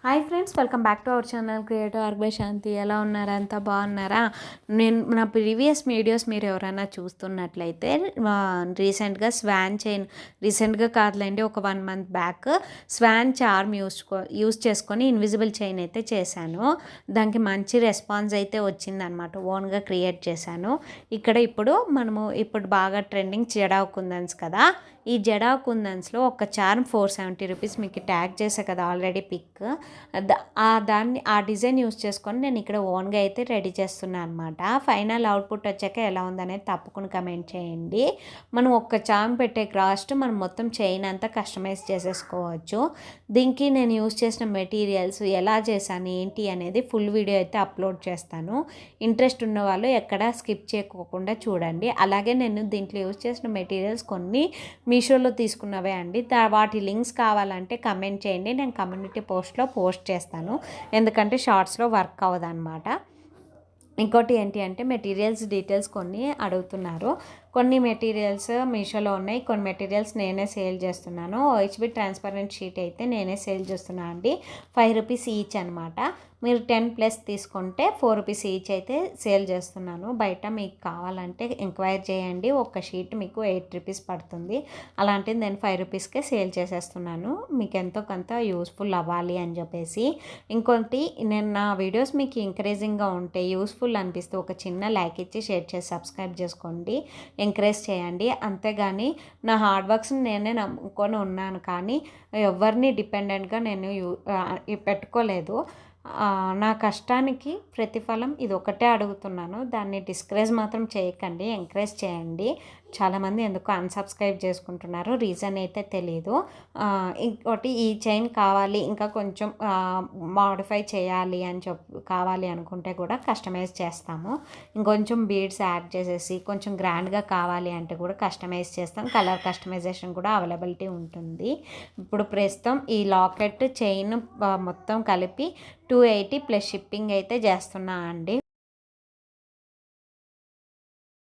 Hi friends, welcome back to our channel creative art by Shanti. ఎలా ఉన్నారా? అంతా బాగున్నారా? నేను నా ప్రీవియస్ వీడియోస్ మీరు ఎవరైనా చూస్తున్నట్లయితే రీసెంట్గా స్వాన్ చైన్, రీసెంట్గా కాదులేండి, ఒక 1 month back swan charm use చేసుకొని ఇన్విజిబుల్ చైన్ అయితే చేశాను. దానికి మంచి రెస్పాన్స్ అయితే వచ్చిందనమాట. ఓన్గా క్రియేట్ చేశాను. ఇప్పుడు బాగా ట్రెండింగ్ జడా కుందన్స్ కదా, ఈ జడా కుందన్స్లో ఒక చార్మ్ 470 రూపీస్ మీకు ట్యాగ్ చేసా కదా ఆల్రెడీ పిక్. ఆ డిజైన్ యూస్ చేసుకొని నేను ఇక్కడ ఓన్గా అయితే రెడీ చేస్తున్నాను అనమాట. ఫైనల్ అవుట్పుట్ వచ్చాక ఎలా ఉందనేది తప్పకుండా కమెంట్ చేయండి. మనం ఒక్క చార్మ్ పెట్టే కాస్ట్ మనం మొత్తం చైన్ అంతా కస్టమైజ్ చేసేసుకోవచ్చు. దీనికి నేను యూస్ చేసిన మెటీరియల్స్ ఎలా చేశాను ఏంటి అనేది ఫుల్ వీడియో అయితే అప్లోడ్ చేస్తాను. ఇంట్రెస్ట్ ఉన్న వాళ్ళు ఎక్కడ స్కిప్ చేయకోకుండా చూడండి. అలాగే నేను దీంట్లో యూస్ చేసిన మెటీరియల్స్ కొన్ని మీషోలో తీసుకున్నవే అండి. వాటి లింక్స్ కావాలంటే కమెంట్ చేయండి, నేను కమ్యూనిటీ పోస్ట్లో పోస్ట్ చేస్తాను. ఎందుకంటే షార్ట్స్లో వర్క్ అవ్వదన్నమాట. ఇంకోటి ఏంటి అంటే మెటీరియల్స్ డీటెయిల్స్ కొన్ని అడుగుతున్నారు. కొన్ని మెటీరియల్స్ మీషోలో ఉన్నాయి, కొన్ని మెటీరియల్స్ నేనే సేల్ చేస్తున్నాను. OHB ట్రాన్స్పరెంట్ షీట్ అయితే నేనే సేల్ చేస్తున్నాను అండి. 5 రూపీస్ ఈచ్ అనమాట. మీరు 10+ తీసుకుంటే 4 రూపీస్ ఈచ్ అయితే సేల్ చేస్తున్నాను. బయట మీకు కావాలంటే ఎంక్వైరీ చేయండి. ఒక షీట్ మీకు 8 రూపీస్ పడుతుంది. అలాంటిది నేను 5 రూపీస్కే సేల్ చేసేస్తున్నాను, మీకు ఎంతో కొంత యూస్ఫుల్ అవ్వాలి అని చెప్పేసి. ఇంకోటి, నేను నా వీడియోస్ మీకు ఎంకరేజింగ్గా ఉంటే, యూస్ఫుల్ అనిపిస్తే ఒక చిన్న లైక్ ఇచ్చి షేర్ చేసి సబ్స్క్రైబ్ చేసుకోండి, ఎంకరేజ్ చేయండి. అంతేగాని నా హార్డ్ వర్క్స్ని నేనే నమ్ముకొని ఉన్నాను, కానీ ఎవరిని డిపెండెంట్గా నేను పెట్టుకోలేదు. నా కష్టానికి ప్రతిఫలం ఇది ఒకటే అడుగుతున్నాను. దాన్ని డిస్కరేజ్ మాత్రం చేయకండి, ఎంకరేజ్ చేయండి. చాలామంది ఎందుకో అన్సబ్స్క్రైబ్ చేసుకుంటున్నారు, రీజన్ అయితే తెలీదు. ఇంకోటి, ఈ చైన్ కావాలి ఇంకా కొంచెం మాడిఫై చేయాలి అని కావాలి అనుకుంటే కూడా కస్టమైజ్ చేస్తాము. ఇంకొంచెం బీడ్స్ యాడ్ చేసేసి కొంచెం గ్రాండ్గా కావాలి అంటే కూడా కస్టమైజ్ చేస్తాం. కలర్ కస్టమైజేషన్ కూడా అవైలబిలిటీ ఉంటుంది. ఇప్పుడు ప్రస్తుతం ఈ లాకెట్ చైన్ మొత్తం కలిపి 280 ప్లస్ షిప్పింగ్ అయితే చేస్తున్నా అండి.